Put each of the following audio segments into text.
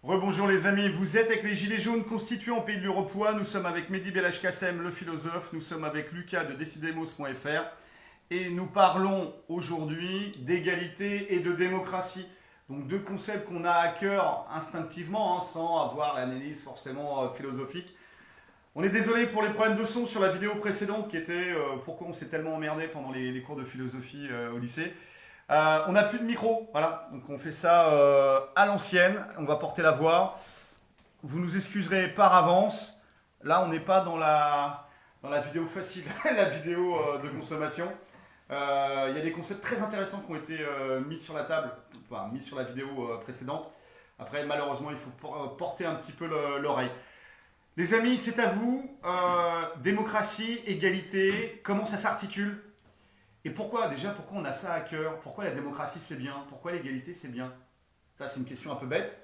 Rebonjour les amis, vous êtes avec les Gilets jaunes constituants Pays de l'Uropois. Nous sommes avec Mehdi Belhaj-Kassem, le philosophe. Nous sommes avec Lucas de Decidemos.fr. Et nous parlons aujourd'hui d'égalité et de démocratie. Donc deux concepts qu'on a à cœur instinctivement, sans avoir l'analyse forcément philosophique. On est désolé pour les problèmes de son sur la vidéo précédente qui était pourquoi on s'est tellement emmerdé pendant les cours de philosophie au lycée. On n'a plus de micro, voilà, donc on fait ça à l'ancienne, on va porter la voix. Vous nous excuserez par avance. Là, on n'est pas dans la vidéo facile, la vidéo de consommation. Il y a des concepts très intéressants qui ont été mis sur la table, enfin mis sur la vidéo précédente. Après, malheureusement, il faut porter un petit peu l'oreille. Les amis, c'est à vous. Démocratie, égalité, comment ça s'articule? Et pourquoi on a ça à cœur? Pourquoi la démocratie c'est bien? Pourquoi l'égalité c'est bien? Ça, c'est une question un peu bête.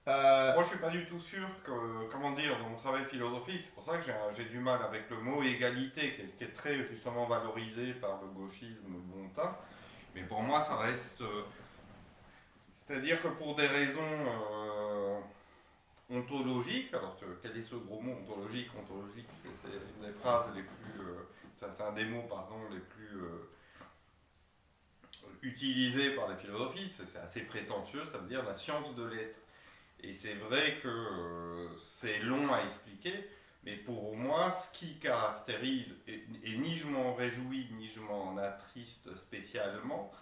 Moi, je suis pas du tout sûr que, comment dire, dans mon travail philosophique, c'est pour ça que j'ai du mal avec le mot égalité, qui est très justement valorisé par le gauchisme bon teint. Mais pour moi, ça reste. C'est-à-dire que pour des raisons ontologiques, alors quel est ce gros mot ontologique? Ontologique, c'est une des phrases les plus. C'est un des mots, pardon, les plus utilisés par les philosophies. C'est assez prétentieux, ça veut dire la science de l'être. Et c'est vrai que c'est long à expliquer, mais pour moi, ce qui caractérise, et ni je m'en réjouis, ni je m'en attriste spécialement,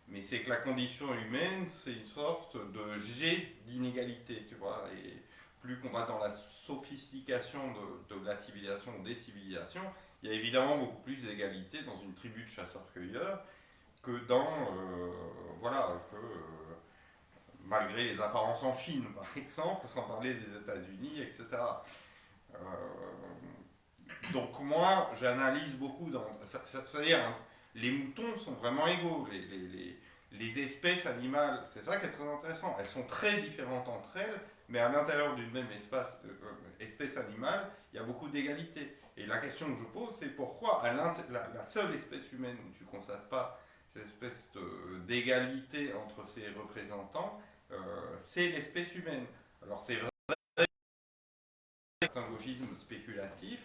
mais c'est que la condition humaine, c'est une sorte de jet d'inégalité, tu vois. Et plus qu'on va dans la sophistication de la civilisation ou des civilisations, il y a évidemment beaucoup plus d'égalité dans une tribu de chasseurs-cueilleurs que dans, voilà, malgré les apparences en Chine, par exemple, sans parler des États-Unis, etc. Euh, donc moi, j'analyse beaucoup dans... C'est-à-dire, hein, les moutons sont vraiment égaux, les espèces animales, c'est ça qui est très intéressant. Elles sont très différentes entre elles, mais à l'intérieur d'une même espèce animale, il y a beaucoup d'égalité. Et la question que je pose, c'est pourquoi la seule espèce humaine où tu ne constates pas cette espèce d'égalité entre ses représentants, c'est l'espèce humaine. Alors c'est vrai que c'est un logisme spéculatif,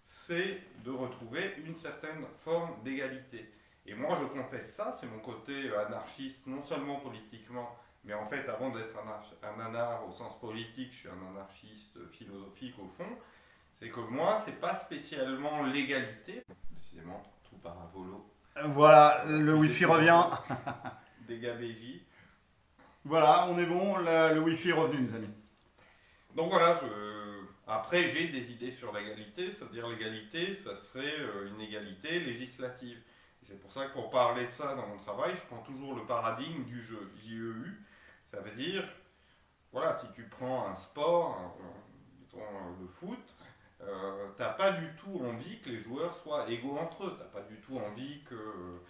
c'est de retrouver une certaine forme d'égalité. Et moi je conteste ça, c'est mon côté anarchiste, non seulement politiquement, mais en fait avant d'être un anard au sens politique, je suis un anarchiste philosophique au fond, c'est que moi c'est pas spécialement l'égalité, décidément tout paravolo, Voilà, le Wi-Fi revient. des gabégies. Voilà, on est bon, le Wi-Fi est revenu, les amis. Donc voilà, après j'ai des idées sur l'égalité, c'est-à-dire l'égalité, ça serait une égalité législative. Et c'est pour ça que pour parler de ça dans mon travail, je prends toujours le paradigme du jeu, JEU. Ça veut dire, voilà, si tu prends un sport, le foot, t'as pas du tout envie que les joueurs soient égaux entre eux, t'as pas du tout envie que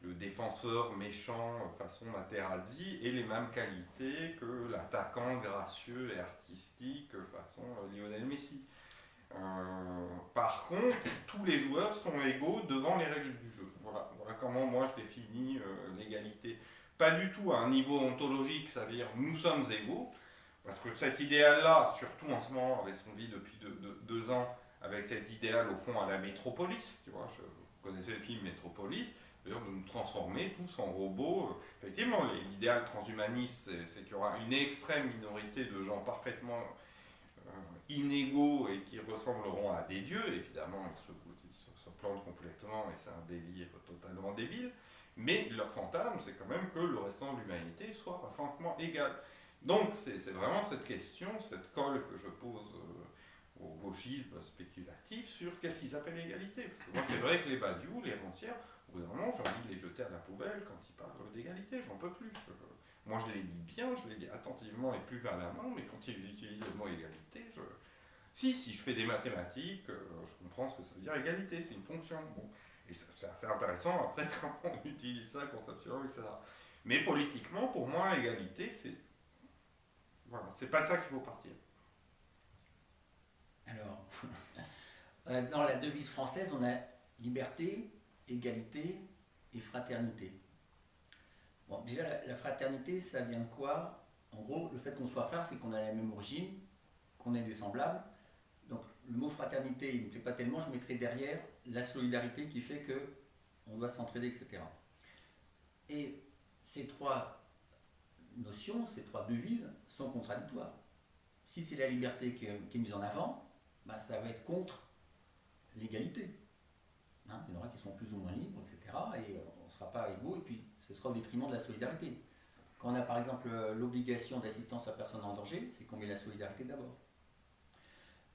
le défenseur méchant façon Materazzi ait les mêmes qualités que l'attaquant gracieux et artistique façon Lionel Messi. Par contre, tous les joueurs sont égaux devant les règles du jeu. Voilà comment moi je définis l'égalité. Pas du tout à un niveau ontologique, ça veut dire nous sommes égaux, parce que cet idéal-là, surtout en ce moment avec ce qu'on vit depuis 2 ans, avec cet idéal au fond à la Métropolis, tu vois, vous connaissez le film Métropolis, c'est-à-dire de nous transformer tous en robots. Effectivement, l'idéal transhumaniste, c'est qu'il y aura une extrême minorité de gens parfaitement inégaux et qui ressembleront à des dieux. Évidemment, ils se plantent complètement et c'est un délire totalement débile. Mais leur fantasme, c'est quand même que le restant de l'humanité soit parfaitement égal. Donc, c'est vraiment cette question, cette colle que je pose au gauchisme spéculatif sur qu'est-ce qu'ils appellent l'égalité. Parce que moi, c'est vrai que les badiou, les rancières, au bout d'un moment, j'ai envie de les jeter à la poubelle quand ils parlent d'égalité, j'en peux plus. Moi, je les lis bien, je les lis attentivement et plus par la main, mais quand ils utilisent le mot égalité, si je fais des mathématiques, je comprends ce que ça veut dire égalité, c'est une fonction. Bon. Et c'est assez intéressant après quand on utilise ça conceptuellement, etc. Mais politiquement, pour moi, égalité, c'est. Voilà, c'est pas de ça qu'il faut partir. Alors, dans la devise française, on a liberté, égalité et fraternité. Bon, déjà, la fraternité, ça vient de quoi? En gros, le fait qu'on soit frère, c'est qu'on a la même origine, qu'on est des semblables. Donc, le mot fraternité, il ne me plaît pas tellement, je mettrai derrière la solidarité qui fait que on doit s'entraider, etc. Et ces trois notions, ces trois devises sont contradictoires. Si c'est la liberté qui est mise en avant, bah, ça va être contre l'égalité. Hein, il y en aura qui sont plus ou moins libres, etc. Et on ne sera pas égaux, et puis ce sera au détriment de la solidarité. Quand on a par exemple l'obligation d'assistance à personne en danger, c'est qu'on met la solidarité d'abord.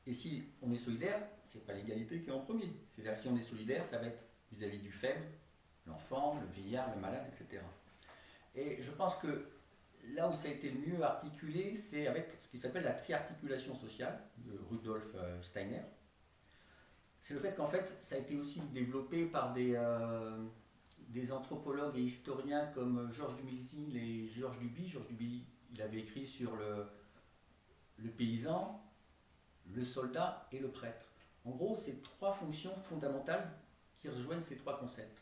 Et si on est solidaire, c'est pas l'égalité qui est en premier. C'est-à-dire si on est solidaire, ça va être vis-à-vis du faible, l'enfant, le vieillard, le malade, etc. Et je pense que là où ça a été le mieux articulé, c'est avec ce qui s'appelle la triarticulation sociale de Rudolf Steiner. C'est le fait qu'en fait, ça a été aussi développé par des anthropologues et historiens comme Georges Dumézil et Georges Duby. Georges Duby, il avait écrit sur le paysan, le soldat et le prêtre. En gros, c'est trois fonctions fondamentales qui rejoignent ces trois concepts.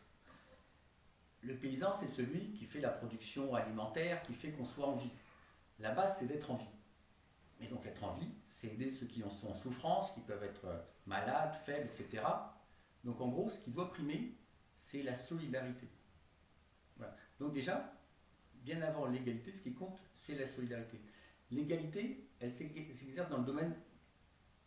Le paysan, c'est celui qui fait la production alimentaire, qui fait qu'on soit en vie. La base, c'est d'être en vie. Et donc être en vie, c'est aider ceux qui en sont en souffrance, qui peuvent être malades, faibles, etc. Donc en gros, ce qui doit primer, c'est la solidarité. Voilà. Donc déjà, bien avant l'égalité, ce qui compte, c'est la solidarité. L'égalité, elle s'exerce dans le domaine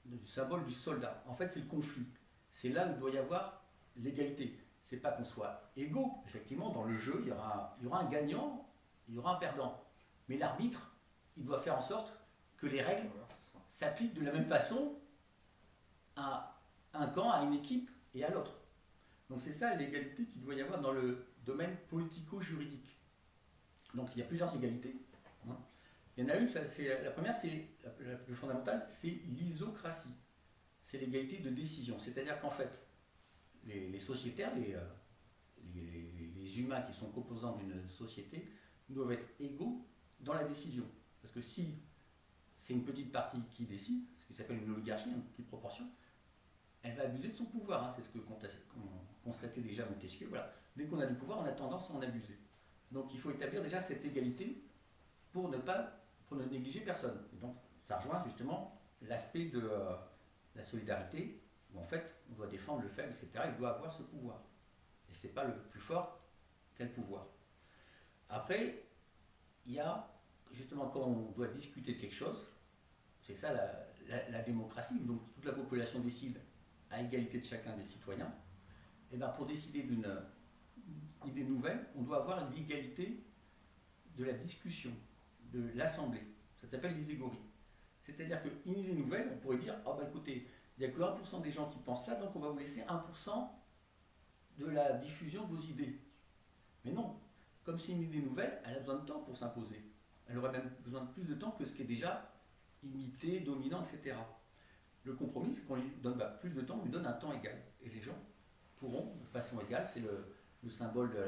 du symbole du soldat. En fait, c'est le conflit. C'est là où il doit y avoir l'égalité. C'est pas qu'on soit égaux. Effectivement, dans le jeu, il y aura un gagnant, il y aura un perdant. Mais l'arbitre, il doit faire en sorte que les règles s'appliquent de la même façon à un camp, à une équipe et à l'autre. Donc c'est ça l'égalité qu'il doit y avoir dans le domaine politico-juridique. Donc il y a plusieurs égalités. Il y en a une, la première, c'est la plus fondamentale, c'est l'isocratie. C'est l'égalité de décision. C'est-à-dire qu'en fait, les sociétaires, les humains qui sont composants d'une société, doivent être égaux dans la décision. Parce que si c'est une petite partie qui décide, ce qui s'appelle une oligarchie, une petite proportion, elle va abuser de son pouvoir. Hein. C'est ce que constatait déjà Montesquieu. Voilà. Dès qu'on a du pouvoir, on a tendance à en abuser. Donc il faut établir déjà cette égalité pour ne négliger personne. Et donc ça rejoint justement l'aspect de la solidarité, où en fait on doit défendre le faible, etc. Il doit avoir ce pouvoir. Et c'est pas le plus fort quel pouvoir. Après, il y a justement quand on doit discuter de quelque chose, c'est ça la démocratie, donc toute la population décide à égalité de chacun des citoyens. Et bien pour décider d'une idée nouvelle, on doit avoir l'égalité de la discussion, de l'assemblée. Ça s'appelle l'iségorie. C'est-à-dire qu'une idée nouvelle, on pourrait dire, ah ben écoutez, il n'y a que 1% des gens qui pensent ça, donc on va vous laisser 1% de la diffusion de vos idées. Mais non, comme c'est une idée nouvelle, elle a besoin de temps pour s'imposer. Elle aurait même besoin de plus de temps que ce qui est déjà imité, dominant, etc. Le compromis, c'est qu'on lui donne plus de temps, on lui donne un temps égal. Et les gens pourront, de façon égale, c'est le symbole de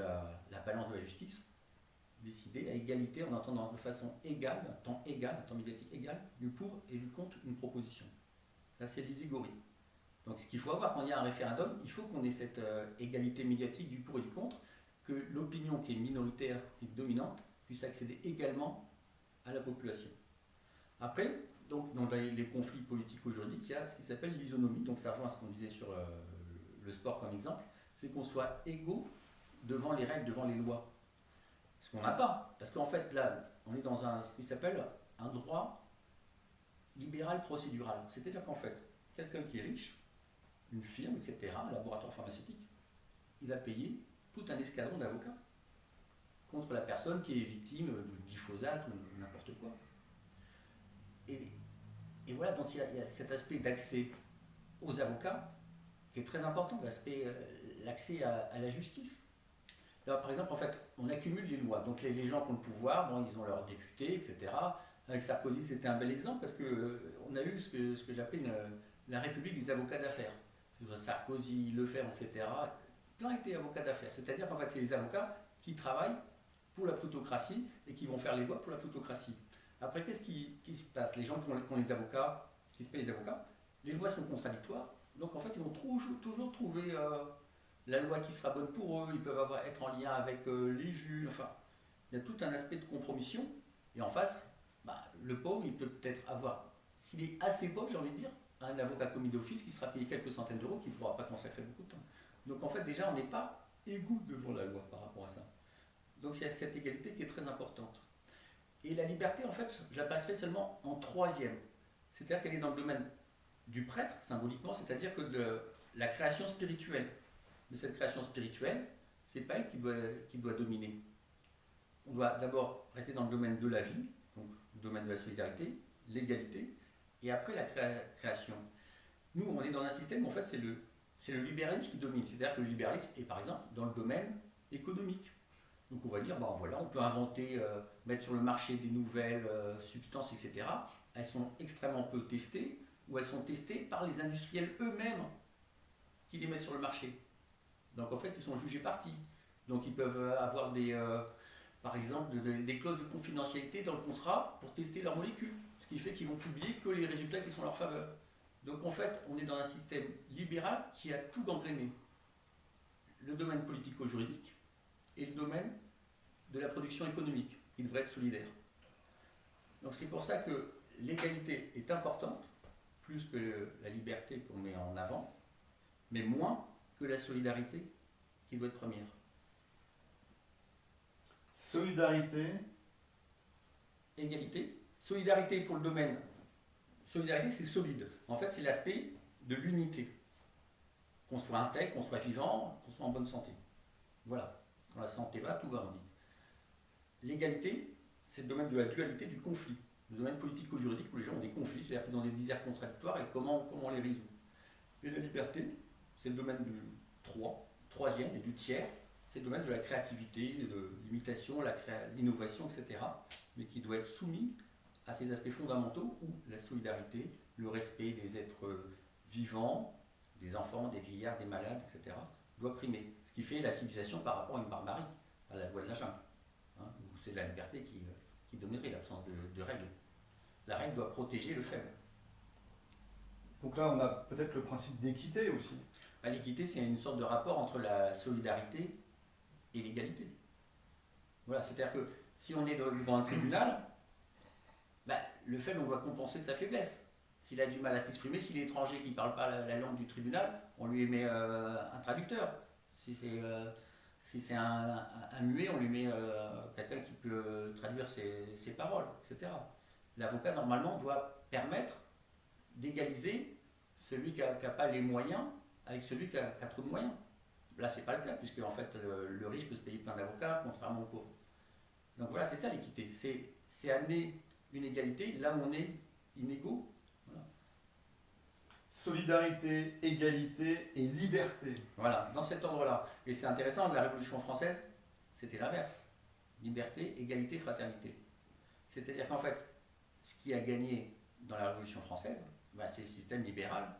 la balance de la justice, décider à égalité en entendant de façon égale, un temps médiatique égal, du pour et du contre une proposition. Ça, c'est l'iségorie. Donc ce qu'il faut avoir quand il y a un référendum, il faut qu'on ait cette égalité médiatique du pour et du contre, que l'opinion qui est minoritaire, qui est dominante, puisse accéder également à la population. Après, donc, dans les conflits politiques aujourd'hui, il y a ce qui s'appelle l'isonomie, donc ça rejoint à ce qu'on disait sur le sport comme exemple, c'est qu'on soit égaux devant les règles, devant les lois. Ce qu'on n'a pas, parce qu'en fait là, on est dans ce qui s'appelle un droit libéral procédural. C'est-à-dire qu'en fait, quelqu'un qui est riche, une firme, etc., un laboratoire pharmaceutique, il va payer tout un escadron d'avocats contre la personne qui est victime de glyphosate ou n'importe quoi. Et voilà, donc il y a cet aspect d'accès aux avocats qui est très important, l'accès à la justice. Là, par exemple, en fait, on accumule les lois. Donc les gens qui ont le pouvoir, bon, ils ont leurs députés, etc. Avec Sarkozy, c'était un bel exemple parce qu'on a eu ce que j'appelle la République des avocats d'affaires. Sarkozy, Lefebvre, etc. Plein étaient avocats d'affaires. C'est-à-dire qu'en fait, c'est les avocats qui travaillent pour la plutocratie et qui vont faire les lois pour la plutocratie. Après, qu'est-ce qui se passe? Les gens qui ont les avocats, qui se paient les avocats, les lois sont contradictoires. Donc en fait, ils vont toujours trouver la loi qui sera bonne pour eux. Ils peuvent être en lien avec les juges. Enfin, il y a tout un aspect de compromission. Et en face, le pauvre, il peut peut-être avoir, s'il est assez pauvre, j'ai envie de dire, un avocat commis d'office qui sera payé quelques centaines d'euros, qui ne pourra pas consacrer beaucoup de temps. Donc en fait, déjà, on n'est pas égaux devant la loi par rapport à ça. Donc il y a cette égalité qui est très importante. Et la liberté, en fait, je la passerai seulement en troisième. C'est-à-dire qu'elle est dans le domaine du prêtre, symboliquement, c'est-à-dire que de la création spirituelle. Mais cette création spirituelle, c'est pas elle qui doit dominer. On doit d'abord rester dans le domaine de la vie, donc le domaine de la solidarité, l'égalité, et après la création. Nous, on est dans un système où en fait c'est le libéralisme qui domine. C'est-à-dire que le libéralisme est par exemple dans le domaine économique. Donc on va dire, voilà, on peut inventer, mettre sur le marché des nouvelles substances, etc. Elles sont extrêmement peu testées, ou elles sont testées par les industriels eux-mêmes qui les mettent sur le marché. Donc en fait, ils sont jugés partis. Donc ils peuvent avoir par exemple des clauses de confidentialité dans le contrat pour tester leurs molécules. Ce qui fait qu'ils vont publier que les résultats qui sont en leur faveur. Donc en fait, on est dans un système libéral qui a tout gangréné. Le domaine politico-juridique et le domaine de la production économique, qui devrait être solidaire. Donc c'est pour ça que l'égalité est importante, plus que la liberté qu'on met en avant, mais moins que la solidarité qui doit être première. Solidarité. Égalité. Solidarité pour le domaine. Solidarité, c'est solide. En fait, c'est l'aspect de l'unité. Qu'on soit intègre, qu'on soit vivant, qu'on soit en bonne santé. Voilà. Quand la santé va, tout va, on dit. L'égalité, c'est le domaine de la dualité du conflit. Le domaine politico-juridique où les gens ont des conflits, c'est-à-dire qu'ils ont des désirs contradictoires et comment on les résout. Et la liberté, c'est le domaine du troisième et du tiers, c'est le domaine de la créativité, de l'imitation, l'innovation, etc. Mais qui doit être soumis à ces aspects fondamentaux où la solidarité, le respect des êtres vivants, des enfants, des vieillards, des malades, etc., doit primer. Ce qui fait la civilisation par rapport à une barbarie, à la loi de la jungle, où c'est la liberté qui dominerait, l'absence de règles. La règle doit protéger le faible. Donc là, on a peut-être le principe d'équité aussi. L'équité, c'est une sorte de rapport entre la solidarité et l'égalité. Voilà, c'est-à-dire que si on est devant un tribunal, le faible, on doit compenser sa faiblesse. S'il a du mal à s'exprimer, s'il est étranger qui ne parle pas la langue du tribunal, on lui met un traducteur. Si c'est un muet, on lui met quelqu'un qui peut traduire ses paroles, etc. L'avocat, normalement, doit permettre d'égaliser celui qui n'a pas les moyens avec celui qui a trop de moyens. Là, ce n'est pas le cas, puisque en fait, le riche peut se payer plein d'avocats, contrairement au pauvre. Donc voilà, c'est ça l'équité. C'est amener une égalité là où on est inégaux. Voilà. Solidarité, égalité et liberté. Voilà, dans cet ordre-là. Et c'est intéressant, la Révolution française, c'était l'inverse. Liberté, égalité, fraternité. C'est-à-dire qu'en fait, ce qui a gagné dans la Révolution française, c'est le système libéral,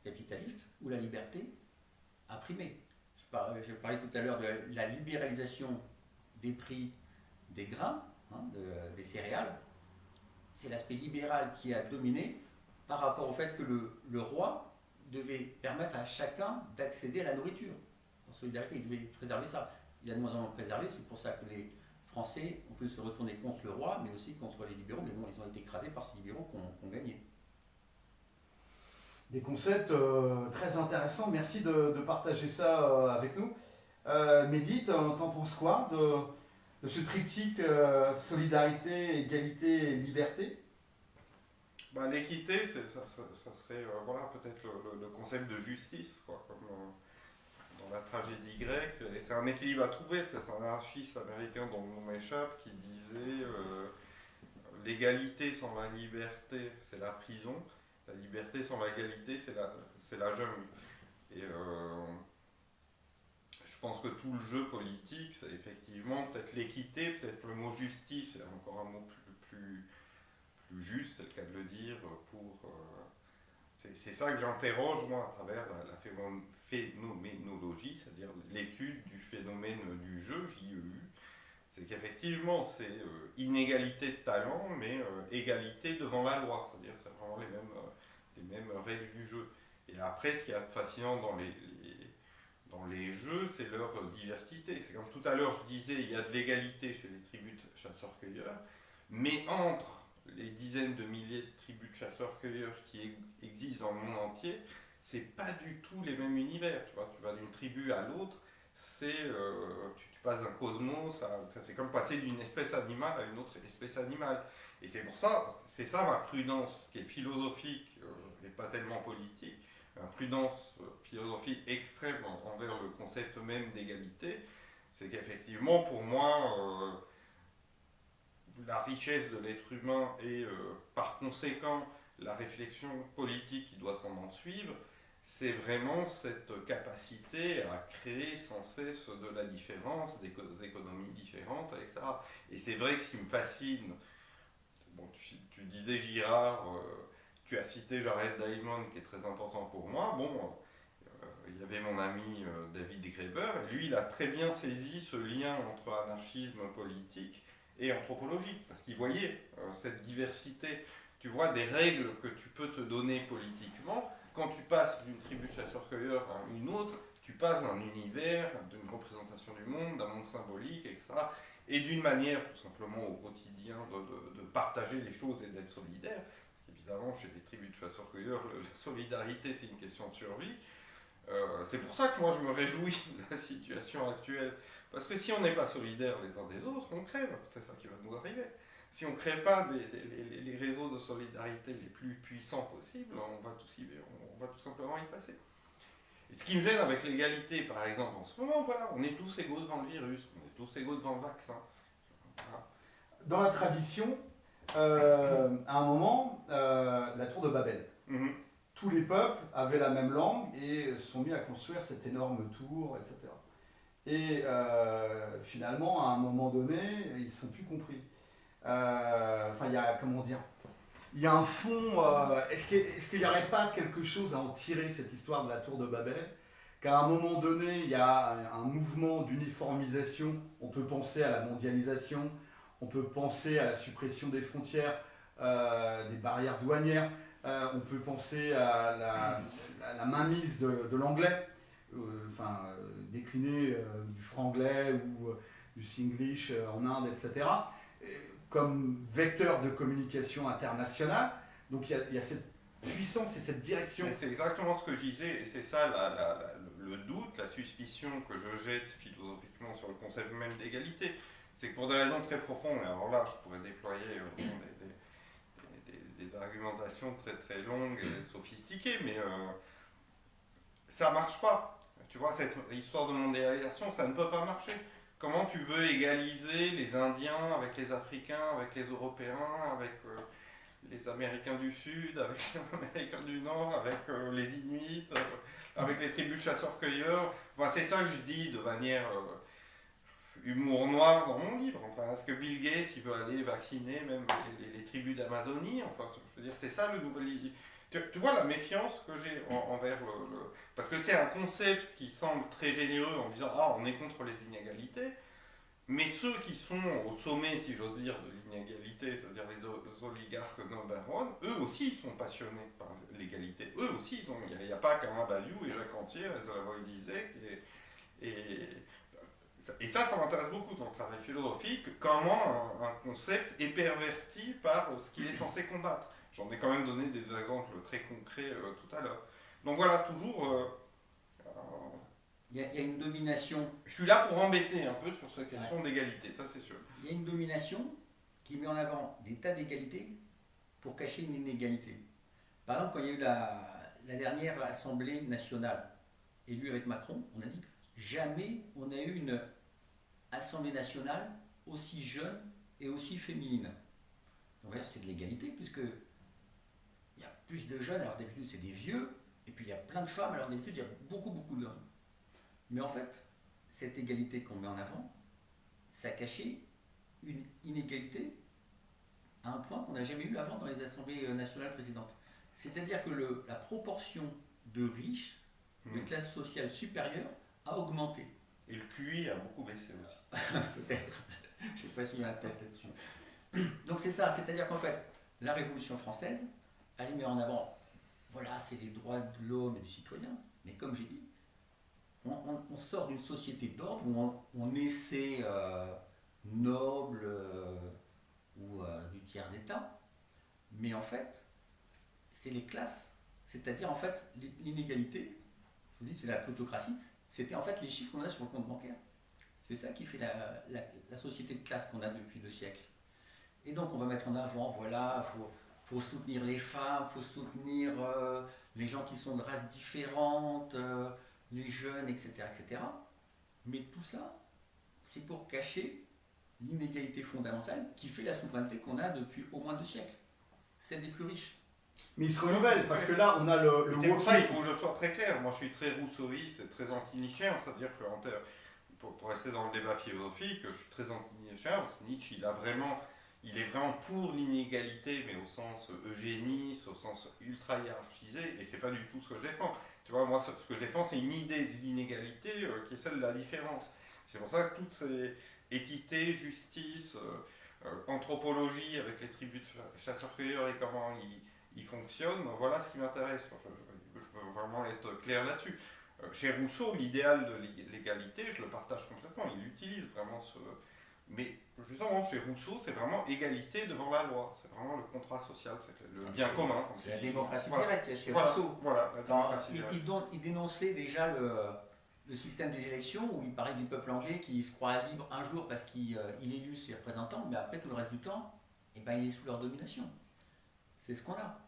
capitaliste, où la liberté a primé. Je parlais tout à l'heure de la libéralisation des prix des grains, des céréales. C'est l'aspect libéral qui a dominé par rapport au fait que le roi devait permettre à chacun d'accéder à la nourriture. En solidarité, il devait préserver ça. Il a de moins en moins préservé, c'est pour ça que les Français ont pu se retourner contre le roi, mais aussi contre les libéraux, mais bon, ils ont été écrasés par ces libéraux qui ont gagné. Des concepts très intéressants, merci de partager ça avec nous. Mehdi, t'en penses quoi de ce triptyque solidarité, égalité et liberté? L'équité, ça serait peut-être le concept de justice, quoi, comme dans la tragédie grecque. Et c'est un équilibre à trouver. C'est un anarchiste américain dont le nom m'échappe qui disait l'égalité sans la liberté, c'est la prison. La liberté sans l'égalité, c'est la jungle. Et je pense que tout le jeu politique, c'est effectivement peut-être l'équité, peut-être le mot justice, c'est encore un mot plus juste, c'est le cas de le dire, c'est ça que j'interroge moi à travers la phénoménologie, c'est-à-dire l'étude du phénomène du jeu, JEU. C'est qu'effectivement c'est inégalité de talent, mais égalité devant la loi, c'est-à-dire c'est vraiment les mêmes règles du jeu. Et après, ce qui est fascinant dans dans les jeux, c'est leur diversité. C'est comme tout à l'heure, je disais, il y a de l'égalité chez les tribus de chasseurs-cueilleurs, mais entre les dizaines de milliers de tribus de chasseurs-cueilleurs qui existent dans le monde entier, c'est pas du tout les mêmes univers. Tu vas d'une tribu à l'autre, tu passes d'un cosmos, c'est comme passer d'une espèce animale à une autre espèce animale. Et c'est ça ma prudence qui est philosophique et pas tellement politique, une prudence philosophique extrême envers le concept même d'égalité, c'est qu'effectivement pour moi la richesse de l'être humain et par conséquent la réflexion politique qui doit s'en suivre, c'est vraiment cette capacité à créer sans cesse de la différence, des économies différentes, etc. Et c'est vrai que ce qui me fascine, bon, tu disais Girard, tu as cité Jared Diamond qui est très important pour moi. Bon, il y avait mon ami David Graeber, et lui il a très bien saisi ce lien entre anarchisme politique et anthropologie, parce qu'il voyait cette diversité, tu vois, des règles que tu peux te donner politiquement. Quand tu passes d'une tribu de chasseurs-cueilleurs à une autre, tu passes d'un univers, d'une représentation du monde, d'un monde symbolique, etc. Et d'une manière tout simplement au quotidien de partager les choses et d'être solidaire. Évidemment, chez les tribus de chasseurs-cueilleurs, la solidarité c'est une question de survie. C'est pour ça que moi je me réjouis de la situation actuelle. Parce que si on n'est pas solidaires les uns des autres, on crève. C'est ça qui va nous arriver. Si on ne crée pas les réseaux de solidarité les plus puissants possibles, on va tout simplement y passer. Et ce qui me gêne avec l'égalité, par exemple, en ce moment, voilà, on est tous égaux devant le virus, on est tous égaux devant le vaccin. Voilà. Dans la tradition, à un moment, la tour de Babel. Mm-hmm. Tous les peuples avaient la même langue et se sont mis à construire cette énorme tour, etc. Et finalement, à un moment donné, ils ne se sont plus compris. Il y a, comment dire, il y a un fond. Est-ce qu'il n'y aurait pas quelque chose à en tirer, cette histoire de la tour de Babel? Qu'à un moment donné, il y a un mouvement d'uniformisation. On peut penser à la mondialisation, on peut penser à la suppression des frontières, des barrières douanières, on peut penser à la mainmise de l'anglais, décliné du franglais ou du singlish en Inde, etc., comme vecteur de communication internationale. Donc il y a cette puissance et cette direction. Mais c'est exactement ce que je disais, et c'est ça le doute, la suspicion que je jette philosophiquement sur le concept même d'égalité. C'est que pour des raisons très profondes, et alors là je pourrais déployer des argumentations très très longues et sophistiquées, mais ça marche pas. Tu vois, cette histoire de mondialisation, ça ne peut pas marcher. Comment tu veux égaliser les Indiens avec les Africains, avec les Européens, avec les Américains du Sud, avec les Américains du Nord, avec les Inuits, avec les tribus de chasseurs-cueilleurs? Enfin, c'est ça que je dis de manière humour noir dans mon livre. Enfin, est-ce que Bill Gates il veut aller vacciner même les tribus d'Amazonie? Enfin, je veux dire, c'est ça le nouvel... Tu vois la méfiance que j'ai envers Parce que c'est un concept qui semble très généreux en disant « Ah, on est contre les inégalités », mais ceux qui sont au sommet, si j'ose dire, de l'inégalité, c'est-à-dire les oligarques number one, eux aussi ils sont passionnés par l'égalité. Eux aussi, il n'y a pas qu'un Bayou et Jacques Antier et Slavoj Zizek et ça m'intéresse beaucoup dans le travail philosophique, comment un concept est perverti par ce qu'il est censé combattre. J'en ai quand même donné des exemples très concrets tout à l'heure. Donc voilà, toujours... Il y a une domination. Je suis là pour embêter un peu sur cette question d'égalité, ça c'est sûr. Il y a une domination qui met en avant des tas d'égalités pour cacher une inégalité. Par exemple, quand il y a eu la dernière Assemblée nationale élue avec Macron, on a dit jamais on a eu une Assemblée nationale aussi jeune et aussi féminine. Donc c'est de l'égalité puisque il y a plus de jeunes, alors d'habitude c'est des vieux, et puis il y a plein de femmes, alors d'habitude il y a beaucoup d'hommes. Mais en fait, cette égalité qu'on met en avant, ça cachait une inégalité à un point qu'on n'a jamais eu avant dans les assemblées nationales précédentes. C'est-à-dire que la proportion de riches, de classe sociale supérieure, a augmenté. Et le QI a beaucoup baissé aussi. Peut-être. Je ne sais pas s'il y a un test là-dessus. Donc c'est ça, c'est-à-dire qu'en fait, la Révolution française, elle met en avant, voilà, c'est les droits de l'homme et du citoyen, mais comme j'ai dit, on sort d'une société d'ordre où on essaie noble ou du tiers-état, mais en fait, c'est les classes. C'est-à-dire, en fait, l'inégalité, je vous dis, c'est la plutocratie, c'était en fait les chiffres qu'on a sur le compte bancaire. C'est ça qui fait la société de classe qu'on a depuis 2 siècles. Et donc, on va mettre en avant, voilà, faut soutenir les femmes, faut soutenir les gens qui sont de races différentes, les jeunes, etc., etc. Mais tout ça, c'est pour cacher l'inégalité fondamentale qui fait la souveraineté qu'on a depuis au moins 2 siècles, celle des plus riches. Mais il se renouvelle, parce que là, on a le C'est pour ça qu'il wokisme. faut que je sois très clair. Moi, je suis très rousseauiste et très anti-nietzschéen. C'est-à-dire que, pour rester dans le débat philosophique, je suis très anti-nietzschéen parce que Nietzsche, il est vraiment pour l'inégalité, mais au sens eugéniste, au sens ultra hiérarchisé, et c'est pas du tout ce que je défends. Tu vois, moi, ce que je défends, c'est une idée de l'inégalité qui est celle de la différence. C'est pour ça que toutes ces équité, justice, anthropologie avec les tribus de chasseurs-cueilleurs et comment ils fonctionnent, voilà ce qui m'intéresse. Je veux vraiment être clair là-dessus. Chez Rousseau, l'idéal de l'égalité, je le partage complètement. Il utilise vraiment ce. Mais justement, chez Rousseau, c'est vraiment égalité devant la loi. C'est vraiment le contrat social, c'est le bien commun. C'est la démocratie voilà. directe chez Voilà, Rousseau. voilà, la Quand démocratie directe. il dénonçait déjà le système des élections où il parlait du peuple anglais qui se croit libre un jour parce qu'il élu ses représentants, mais après tout le reste du temps, eh ben, il est sous leur domination. C'est ce qu'on a.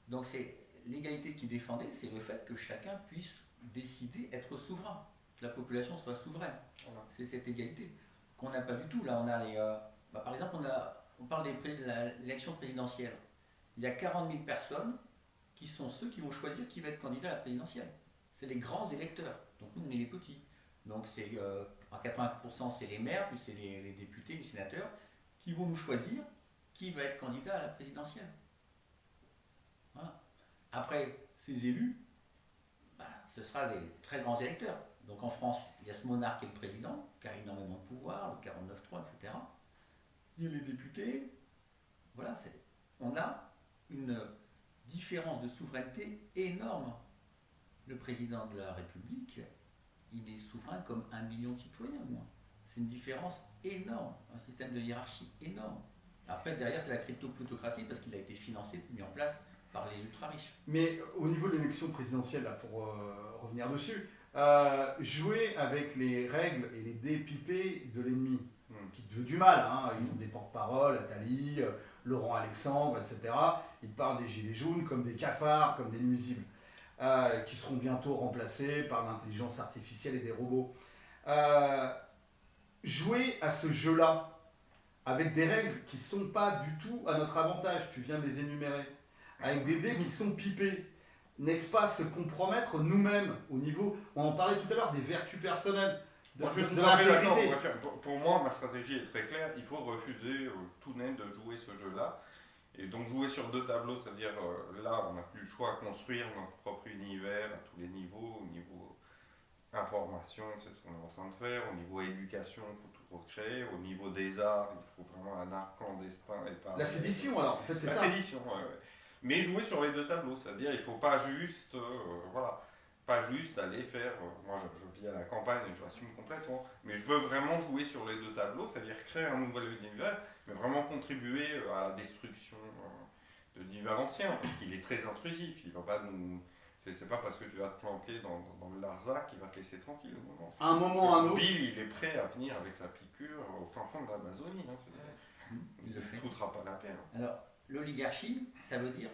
Donc c'est l'égalité qu'il défendait, c'est le fait que chacun puisse décider, être souverain, que la population soit souveraine. Voilà. C'est cette égalité qu'on n'a pas du tout. Là, on a les, par exemple, on parle de l'élection présidentielle. Il y a 40 000 personnes qui sont ceux qui vont choisir qui va être candidat à la présidentielle. C'est les grands électeurs. Donc nous, on est les petits. Donc c'est à 80%, c'est les maires, puis c'est les députés, les sénateurs, qui vont nous choisir qui va être candidat à la présidentielle. Voilà. Après, ces élus, ce sera des très grands électeurs. Donc en France, il y a ce monarque qui est le président, qui a énormément de pouvoir, le 49.3, etc. Il y a les députés. Voilà, on a une différence de souveraineté énorme. Le président de la République, il est souverain comme 1 million de citoyens, moins. C'est une différence énorme, un système de hiérarchie énorme. Après, derrière, c'est la crypto-plutocratie parce qu'il a été financé, mis en place par les ultra-riches. Mais au niveau de l'élection présidentielle, là, pour revenir dessus, jouer avec les règles et les dés pipés de l'ennemi, qui te veut du mal, hein. Ils ont des porte-paroles, Attali, Laurent Alexandre, etc. Ils parlent des gilets jaunes comme des cafards, comme des nuisibles, qui seront bientôt remplacés par l'intelligence artificielle et des robots. Jouer à ce jeu-là, avec des règles qui ne sont pas du tout à notre avantage, tu viens de les énumérer, avec des dés qui sont pipés, n'est-ce pas se compromettre nous-mêmes au niveau, on en parlait tout à l'heure, des vertus personnelles, de l'intégrité. Pour moi, ma stratégie est très claire, il faut refuser tout net de jouer ce jeu-là. Et donc jouer sur 2 tableaux, c'est-à-dire là, on n'a plus le choix à construire notre propre univers à tous les niveaux, au niveau information, c'est ce qu'on est en train de faire, au niveau éducation, il faut tout recréer, au niveau des arts, il faut vraiment un art clandestin et pas... La sédition alors, en fait c'est ça. La sédition, ouais. Mais jouer sur les 2 tableaux, c'est-à-dire il ne faut pas juste, pas juste aller faire, moi je vis à la campagne et je l'assume complètement, mais je veux vraiment jouer sur les 2 tableaux, c'est-à-dire créer un nouvel univers, mais vraiment contribuer à la destruction de l'univers ancien, parce qu'il est très intrusif, il va pas nous... C'est pas parce que tu vas te planquer dans le Larzac qu'il va te laisser tranquille. Non. À un moment ou à un autre. Bill, il est prêt à venir avec sa piqûre au fin fond de l'Amazonie. Il ne foutra pas la paix. Hein. Alors, l'oligarchie, ça veut dire,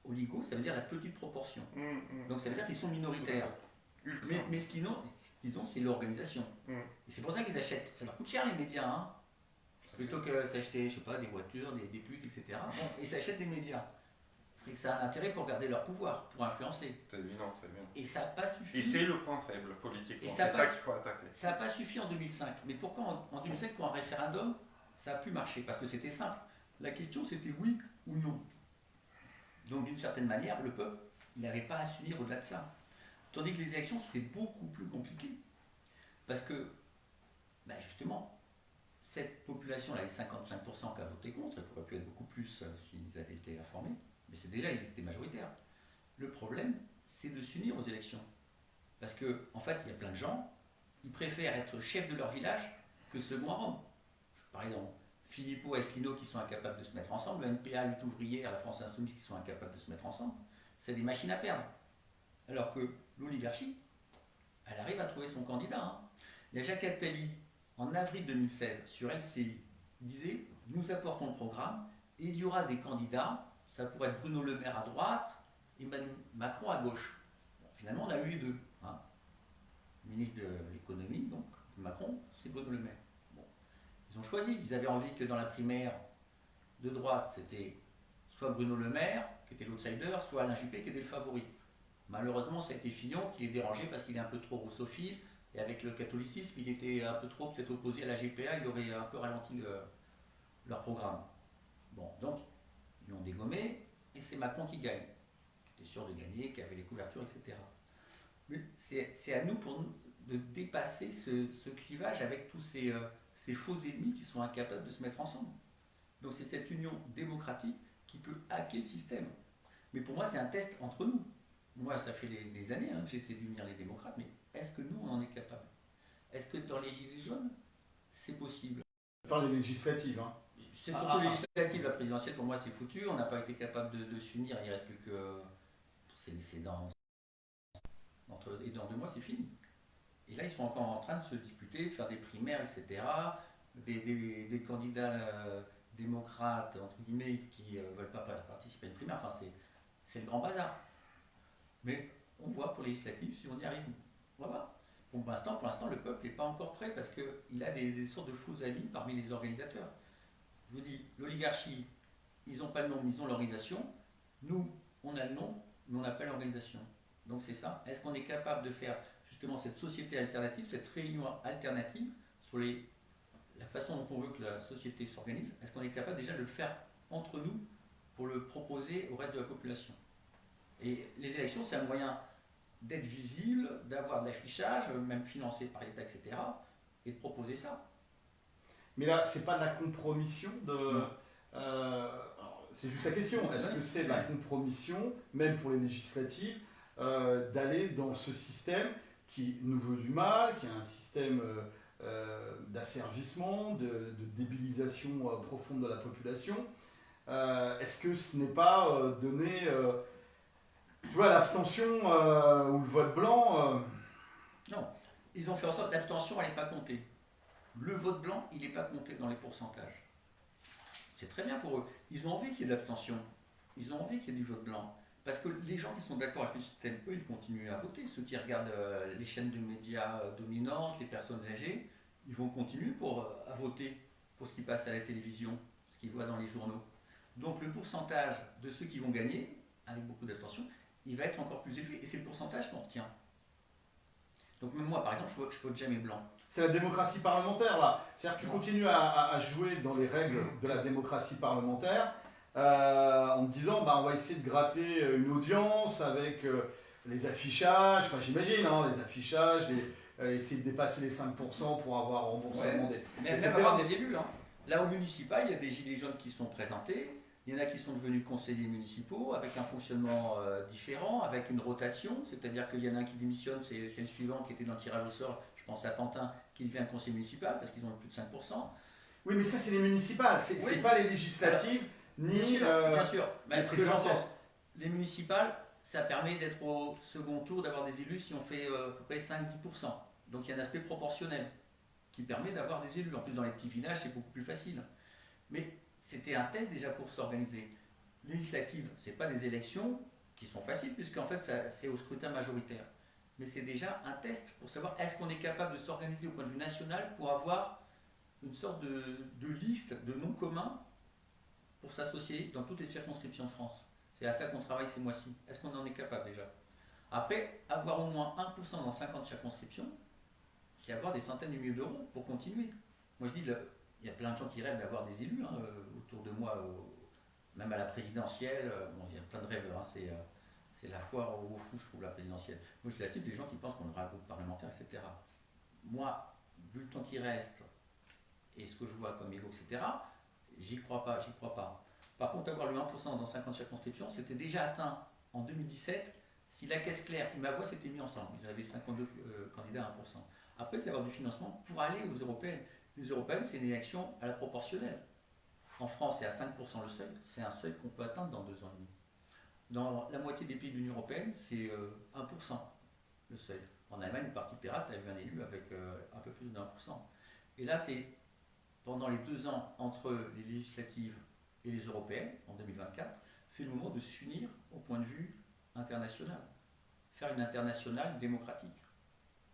oligo, ça veut dire la petite proportion. Donc ça veut dire qu'ils sont minoritaires. Mais ce qu'ils ont, c'est l'organisation. Et c'est pour ça qu'ils achètent. Ça leur coûte cher les médias. Hein. Plutôt que s'acheter, je sais pas, des voitures, des putes, etc. Bon, ils s'achètent des médias. C'est que ça a un intérêt pour garder leur pouvoir, pour influencer. C'est évident, c'est bien. Et ça n'a pas suffi. Et c'est le point faible politiquement, c'est ça qu'il faut attaquer. Ça n'a pas suffi en 2005. Mais pourquoi en 2005, pour un référendum, ça a pu marcher? Parce que c'était simple. La question, c'était oui ou non. Donc d'une certaine manière, le peuple, il n'avait pas à subir au-delà de ça. Tandis que les élections, c'est beaucoup plus compliqué. Parce que, justement, cette population-là, les 55% qui a voté contre, qui aurait pu être beaucoup plus s'ils avaient été informés, mais c'est déjà, ils étaient majoritaires. Le problème, c'est de s'unir aux élections. Parce que, en fait, il y a plein de gens, ils préfèrent être chef de leur village que second à Rome. Par exemple, Philippot et Asselineau qui sont incapables de se mettre ensemble, le NPA, Lutte ouvrière, la France insoumise qui sont incapables de se mettre ensemble, c'est des machines à perdre. Alors que l'oligarchie, elle arrive à trouver son candidat. Hein. Il y a Jacques Attali, en avril 2016, sur LCI, il disait « Nous apportons le programme et il y aura des candidats, ça pourrait être Bruno Le Maire à droite, Emmanuel Macron à gauche. » Bon, finalement, on a eu les deux. Hein. Le ministre de l'économie, donc, Macron, c'est Bruno Le Maire. Bon. Ils ont choisi, ils avaient envie que dans la primaire de droite, c'était soit Bruno Le Maire, qui était l'outsider, soit Alain Juppé, qui était le favori. Malheureusement, ça a été Fillon qui est dérangé parce qu'il est un peu trop russophile, et avec le catholicisme, il était un peu trop peut-être opposé à la GPA, il aurait un peu ralenti leur programme. Bon, donc, ils l'ont dégommé, et c'est Macron qui gagne, qui était sûr de gagner, qui avait les couvertures, etc. Mais c'est à nous, pour nous, de dépasser ce clivage avec tous ces faux ennemis qui sont incapables de se mettre ensemble. Donc c'est cette union démocratique qui peut hacker le système. Mais pour moi, c'est un test entre nous. Moi, ça fait des années que j'essaie d'unir les démocrates, mais est-ce que nous, on en est capable? Est-ce que dans les Gilets jaunes, c'est possible? Par les législatives. Hein. C'est surtout les législatives, la présidentielle, pour moi, c'est foutu. On n'a pas été capable de s'unir, il ne reste plus que... C'est et dans 2 mois, c'est fini. Et là, ils sont encore en train de se disputer, de faire des primaires, etc. Des candidats démocrates, entre guillemets, qui ne veulent pas participer à une primaire. Enfin, c'est le grand bazar. Mais on voit pour les législatives si on y arrive. On va voir. Pour l'instant, le peuple n'est pas encore prêt parce qu'il a des sortes de faux amis parmi les organisateurs. Je vous dis, l'oligarchie, ils n'ont pas le nom, mais ils ont l'organisation. Nous, on a le nom, mais on n'a pas l'organisation. Donc c'est ça. Est-ce qu'on est capable de faire justement cette société alternative, cette réunion alternative sur la façon dont on veut que la société s'organise? Est-ce qu'on est capable déjà de le faire entre nous pour le proposer au reste de la population? Et les élections, c'est un moyen d'être visible, d'avoir de l'affichage, même financé par l'État, etc. et de proposer ça. Mais là, c'est pas de la compromission de... c'est juste la question. Est-ce que c'est de la compromission, même pour les législatives, d'aller dans ce système qui nous veut du mal, qui est un système d'asservissement, de débilisation profonde de la population? Est-ce que ce n'est pas donner... tu vois, l'abstention ou le vote blanc... Non, ils ont fait en sorte que l'abstention, elle n'est pas comptée. Le vote blanc, il n'est pas compté dans les pourcentages. C'est très bien pour eux. Ils ont envie qu'il y ait de l'abstention. Ils ont envie qu'il y ait du vote blanc. Parce que les gens qui sont d'accord avec le système, eux, ils continuent à voter. Ceux qui regardent les chaînes de médias dominantes, les personnes âgées, ils vont continuer à voter pour ce qui passe à la télévision, ce qu'ils voient dans les journaux. Donc le pourcentage de ceux qui vont gagner, avec beaucoup d'abstention, il va être encore plus élevé. Et c'est le pourcentage qu'on retient. Donc même moi, par exemple, je vote jamais blanc. C'est la démocratie parlementaire, là. C'est-à-dire que tu continues à jouer dans les règles de la démocratie parlementaire en te disant, on va essayer de gratter une audience avec les affichages, enfin j'imagine, les affichages, essayer de dépasser les 5% pour avoir remboursement des... Même avoir des élus. Hein. Là, au municipal, il y a des gilets jaunes qui sont présentés. Il y en a qui sont devenus conseillers municipaux avec un fonctionnement différent, avec une rotation, c'est-à-dire qu'il y en a un qui démissionne, c'est le suivant qui était dans le tirage au sort, je pense à Pantin, qui devient conseiller municipal parce qu'ils ont plus de 5%. Oui, mais ça, c'est les municipales, c'est pas les législatives, ni bien sûr. les présidentielles. Les municipales, ça permet d'être au second tour, d'avoir des élus si on fait à peu près 5-10%. Donc il y a un aspect proportionnel qui permet d'avoir des élus. En plus, dans les petits villages, c'est beaucoup plus facile. Mais c'était un test déjà pour s'organiser. Législative, ce n'est pas des élections qui sont faciles, puisqu'en fait, c'est au scrutin majoritaire. Mais c'est déjà un test pour savoir est-ce qu'on est capable de s'organiser au point de vue national pour avoir une sorte de liste de noms communs pour s'associer dans toutes les circonscriptions de France. C'est à ça qu'on travaille ces mois-ci. Est-ce qu'on en est capable déjà? Après, avoir au moins 1% dans 50 circonscriptions, c'est avoir des centaines de milliers d'euros pour continuer. Moi je dis, il y a plein de gens qui rêvent d'avoir des élus autour de moi, même à la présidentielle. Bon, il y a plein de rêveurs, c'est la foire aux fous, je trouve, la présidentielle. Moi, je suis la type des gens qui pensent qu'on aura un groupe parlementaire, etc. Moi, vu le temps qui reste et ce que je vois comme égo, etc., j'y crois pas. Par contre, avoir le 1% dans 50 circonscriptions, c'était déjà atteint en 2017, si la caisse claire et ma voix s'étaient mis ensemble, ils avaient 52 candidats à 1%. Après, c'est avoir du financement pour aller aux européennes. Les européennes, c'est une élection à la proportionnelle. En France, c'est à 5% le seuil. C'est un seuil qu'on peut atteindre dans 2 ans et demi. Dans la moitié des pays de l'Union européenne, c'est 1% le seuil. En Allemagne, le Parti pirate a eu un élu avec un peu plus de 1%. Et là, c'est pendant les 2 ans entre les législatives et les européennes, en 2024, c'est le moment de s'unir au point de vue international. Faire une internationale démocratique.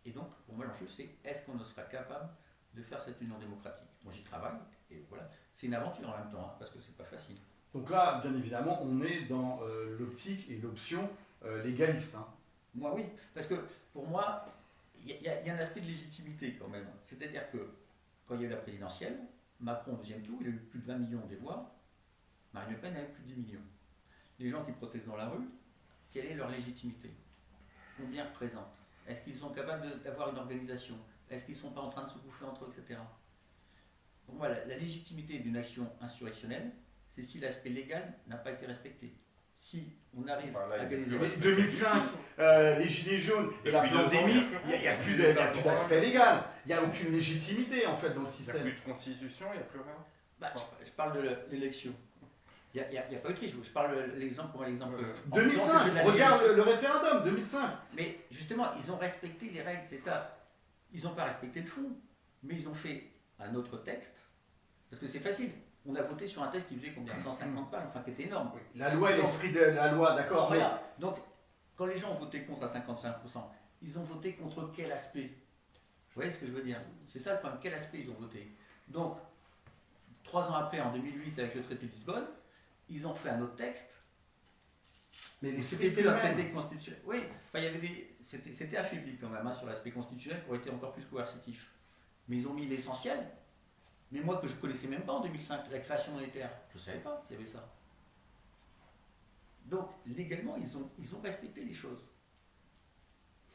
Et donc, pour moi, l'enjeu, c'est est-ce qu'on sera capable de faire cette union démocratique. Moi, j'y travaille, et voilà. C'est une aventure en même temps, hein, parce que c'est pas facile. Donc là, bien évidemment, on est dans l'optique et l'option légaliste. Hein. Moi, oui, parce que pour moi, il y a un aspect de légitimité quand même. C'est-à-dire que quand il y a eu la présidentielle, Macron au deuxième tour, il a eu plus de 20 millions de voix, Marine Le Pen a eu plus de 10 millions. Les gens qui protestent dans la rue, quelle est leur légitimité? Combien représentent? Est-ce qu'ils sont capables d'avoir une organisation? Est-ce qu'ils ne sont pas en train de se bouffer entre eux, etc. Pour moi, la légitimité d'une action insurrectionnelle, c'est si l'aspect légal n'a pas été respecté. Si on arrive à gagner des... Mais 2005, les Gilets jaunes et la pandémie, il n'y a plus d'aspect légal. Il n'y a aucune légitimité en fait dans le système. Il n'y a plus de constitution, il n'y a plus rien. Bah, je parle de l'élection. Il n'y a pas eu de triche. Je parle de l'exemple pour l'exemple. 2005, regarde le référendum, 2005. Mais justement, ils ont respecté les règles, c'est ça. Ils n'ont pas respecté le fond, mais ils ont fait un autre texte. Parce que c'est facile. On a voté sur un texte qui faisait combien? 150 pages, enfin qui était énorme. La loi et l'esprit de la loi, d'accord. Voilà. Donc, quand les gens ont voté contre à 55%, ils ont voté contre quel aspect? Vous voyez ce que je veux dire? C'est ça le problème. Quel aspect ils ont voté? Donc, 3 ans après, en 2008, avec le traité de Lisbonne, ils ont fait un autre texte. Mais c'était le traité constitutionnel. Oui, enfin, il y avait c'était affaibli quand même hein, sur l'aspect constitutionnel pour être encore plus coercitif. Mais ils ont mis l'essentiel. Mais moi que je ne connaissais même pas en 2005, la création monétaire, je ne savais pas qu'il y avait ça. Donc légalement, ils ont respecté les choses.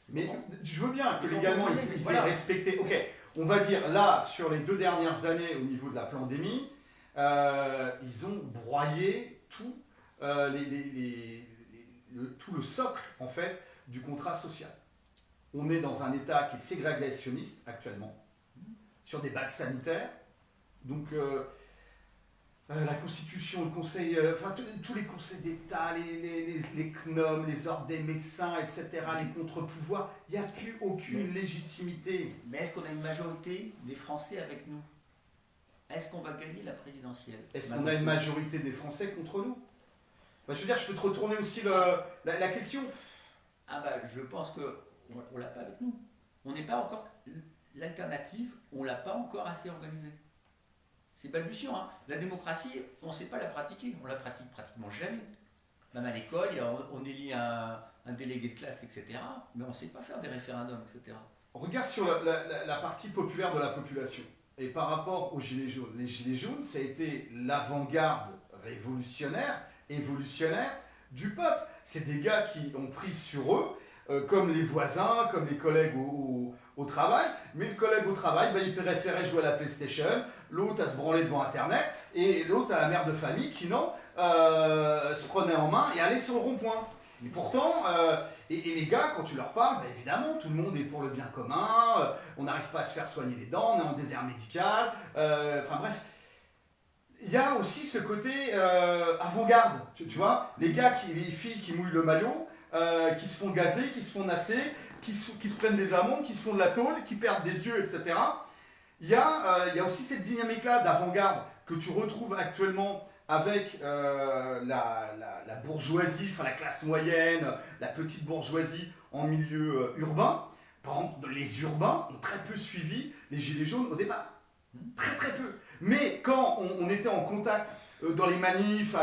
Mais je veux bien que légalement ils aient respecté. Ok, on va dire là, sur les 2 dernières années au niveau de la pandémie, ils ont broyé tout, tout le socle en fait du contrat social. On est dans un État qui est ségrégationniste actuellement, sur des bases sanitaires. Donc la Constitution, le Conseil, enfin tous les conseils d'État, les CNOM, les ordres des médecins, etc., les contre-pouvoirs, il n'y a plus aucune légitimité. Mais est-ce qu'on a une majorité des Français avec nous? Est-ce qu'on va gagner la présidentielle? Est-ce qu'on a une majorité des Français contre nous? Bah, je veux dire, je peux te retourner aussi la question. Ah bah, je pense qu'on ne l'a pas avec nous. On n'est pas encore... L'alternative, on ne l'a pas encore assez organisée. C'est balbutiant. Hein. La démocratie, on ne sait pas la pratiquer. On la pratique pratiquement jamais. Même à l'école, on élit un délégué de classe, etc. Mais on ne sait pas faire des référendums, etc. On regarde sur la partie populaire de la population. Et par rapport aux Gilets jaunes. Les Gilets jaunes, ça a été l'avant-garde révolutionnaire, évolutionnaire du peuple. C'est des gars qui ont pris sur eux, comme les voisins, comme les collègues au travail. Mais le collègue au travail, bah, il préférait jouer à la PlayStation, l'autre à se branler devant Internet, et l'autre à la mère de famille qui, non, se prenait en main et allait sur le rond-point. Et pourtant, et les gars, quand tu leur parles, bah, évidemment, tout le monde est pour le bien commun, on n'arrive pas à se faire soigner les dents, on est en désert médical, enfin bref. Il y a aussi ce côté avant-garde, tu vois, les filles qui mouillent le maillot, qui se font gazer, qui se font nasser, qui se prennent des amendes, qui se font de la tôle, qui perdent des yeux, etc. Il y a aussi cette dynamique-là d'avant-garde que tu retrouves actuellement avec la bourgeoisie, enfin la classe moyenne, la petite bourgeoisie en milieu urbain. Par exemple, les urbains ont très peu suivi les Gilets jaunes au départ. Très très peu. Mais quand on était en contact dans les manifs,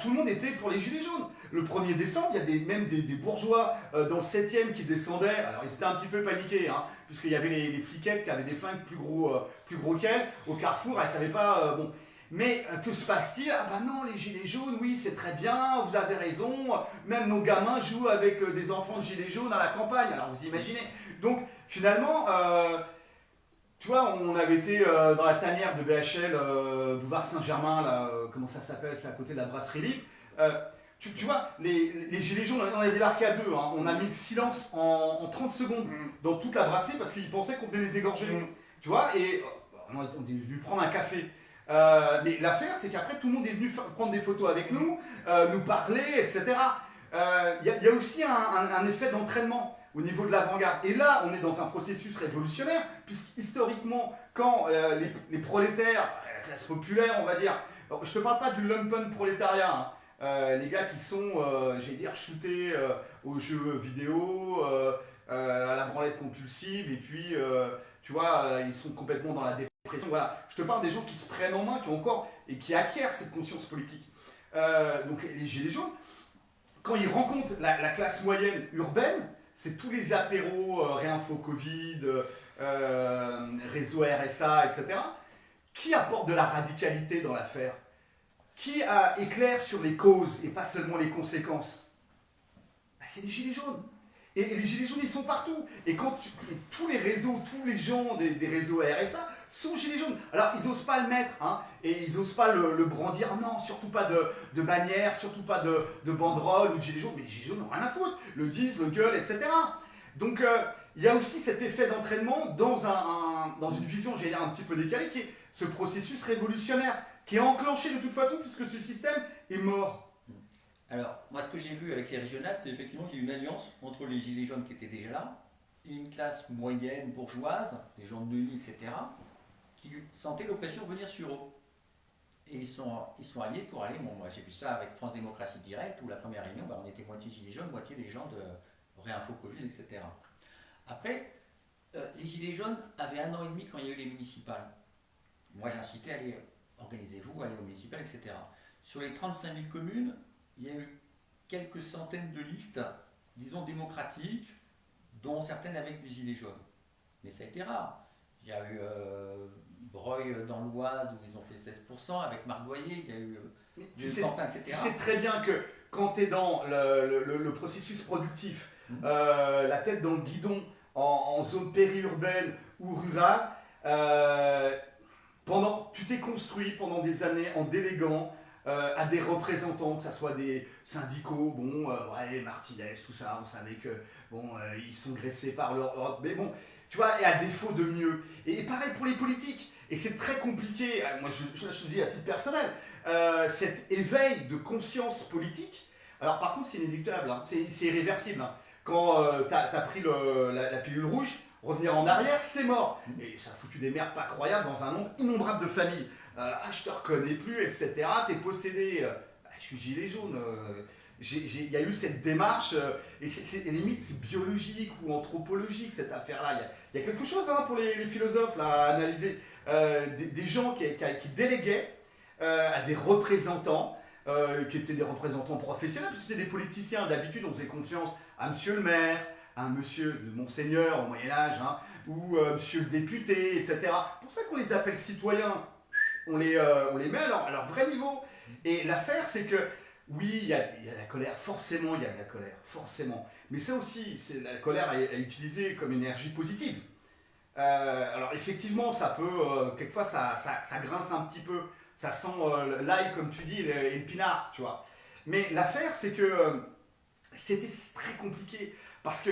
tout le monde était pour les Gilets jaunes. Le 1er décembre, il y a même des bourgeois dans le 7e qui descendaient. Alors ils étaient un petit peu paniqués, hein, puisqu'il y avait les fliquettes qui avaient des flingues plus gros qu'elles. Au Carrefour, elles ne savaient pas... bon. Mais que se passe-t-il? Ah bah non, les Gilets jaunes, oui, c'est très bien, vous avez raison. Même nos gamins jouent avec des enfants de Gilets jaunes à la campagne. Alors vous imaginez. Donc finalement... tu vois, on avait été dans la tanière de BHL, Boulevard Saint-Germain, là, comment ça s'appelle, c'est à côté de la brasserie libre. Tu vois, les gilets jaunes, on a débarqué à deux, hein. On a mis le silence en 30 secondes dans toute la brasserie parce qu'ils pensaient qu'on venait les égorger. Tu vois, et on est venu prendre un café. Mais l'affaire, c'est qu'après, tout le monde est venu prendre des photos avec nous, nous parler, etc. Il y a aussi un effet d'entraînement au niveau de l'avant-garde. Et là, on est dans un processus révolutionnaire, puisqu'historiquement, quand les prolétaires, enfin, la classe populaire, on va dire, alors, je ne te parle pas du lumpen prolétariat, hein, les gars qui sont, j'allais dire, shootés aux jeux vidéo, à la branlette compulsive, et puis, tu vois, ils sont complètement dans la dépression. Voilà. Je te parle des gens qui se prennent en main, qui ont encore, et qui acquièrent cette conscience politique. Donc les gilets jaunes, quand ils rencontrent la classe moyenne urbaine, c'est tous les apéros, réinfo Covid, réseau RSA, etc. Qui apporte de la radicalité dans l'affaire? Qui éclaire sur les causes et pas seulement les conséquences? C'est les gilets jaunes. Et les gilets jaunes, ils sont partout. Et tous les réseaux, tous les gens des réseaux RSA sont gilets jaunes. Alors, ils n'osent pas le mettre, hein, et ils n'osent pas le brandir. Non, surtout pas de bannière, surtout pas de banderole ou de gilets jaunes. Mais les gilets jaunes n'ont rien à foutre. Le disent, le gueulent, etc. Donc, il y a aussi cet effet d'entraînement dans une vision, j'allais dire, un petit peu décalée, qui est ce processus révolutionnaire, qui est enclenché de toute façon, puisque ce système est mort. Alors, moi, ce que j'ai vu avec les régionales, c'est effectivement qu'il y a une alliance entre les gilets jaunes qui étaient déjà là et une classe moyenne bourgeoise, les gens de Neuilly, etc., qui sentaient l'oppression venir sur eux. Et ils sont alliés pour aller, bon, moi j'ai vu ça avec France Démocratie Direct, où la première réunion, on était moitié gilets jaunes, moitié des gens de Réinfo Covid, etc. Après, les gilets jaunes avaient 1 an et demi quand il y a eu les municipales. Moi j'incitais à aller, organisez-vous, aller aux municipales, etc. Sur les 35 000 communes, il y a eu quelques centaines de listes, disons démocratiques, dont certaines avec des gilets jaunes. Mais ça a été rare. Il y a eu Breuil dans l'Oise où ils ont fait 16%, avec Marc Boyer, il y a eu Pantin, etc. Tu sais très bien que quand tu es dans le processus productif, la tête dans le guidon, en zone périurbaine ou rurale, tu t'es construit pendant des années en déléguant à des représentants, que ce soit des syndicaux, Martinez, tout ça, on savait que ils sont graissés par leur... Mais bon, tu vois, et à défaut de mieux. Et pareil pour les politiques. Et c'est très compliqué, moi je te dis à titre personnel, cet éveil de conscience politique. Alors par contre c'est inéluctable, hein, c'est irréversible. Hein. Quand t'as pris la pilule rouge, revenir en arrière, c'est mort. Et ça a foutu des merdes pas croyables dans un nombre innombrable de familles. Je te reconnais plus, etc. T'es possédé. Je suis gilet jaune. Il y a eu cette démarche, et c'est limite c'est biologique ou anthropologique cette affaire-là. Il y a quelque chose pour les philosophes là, à analyser. Des gens qui déléguaient à des représentants, qui étaient des représentants professionnels, parce que c'était des politiciens. D'habitude, on faisait confiance à monsieur le maire, à monsieur le monseigneur au Moyen-Âge, ou monsieur le député, etc. C'est pour ça qu'on les appelle citoyens. On les met à leur vrai niveau. Et l'affaire, c'est que, oui, il y a la colère, forcément, il y a de la colère, forcément. Mais ça aussi, c'est la colère à utiliser comme énergie positive. Alors effectivement, ça peut, quelquefois, ça grince un petit peu. Ça sent l'ail, comme tu dis, et le pinard, tu vois. Mais l'affaire, c'est que c'était très compliqué. Parce que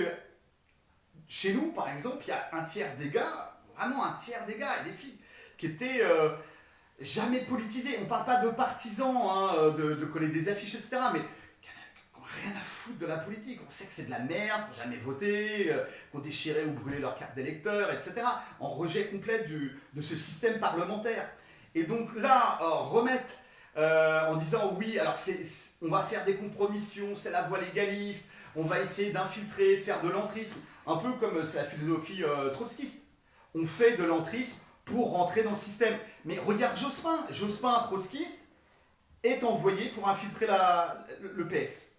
chez nous, par exemple, il y a un tiers des gars, vraiment un tiers des gars et des filles, qui étaient jamais politisés. On ne parle pas de partisans, de coller des affiches, etc. Mais qui n'ont rien à foutre de la politique. On sait que c'est de la merde, qui n'ont jamais voté, qui ont déchiré ou brûlé leur carte d'électeur, etc. En rejet complet de ce système parlementaire. Et donc là, remettre en disant oui, alors on va faire des compromissions, c'est la voie légaliste, on va essayer d'infiltrer, faire de l'entrisme, un peu comme c'est la philosophie trotskiste. On fait de l'entrisme pour rentrer dans le système. Mais regarde Jospin trotskiste est envoyé pour infiltrer le PS.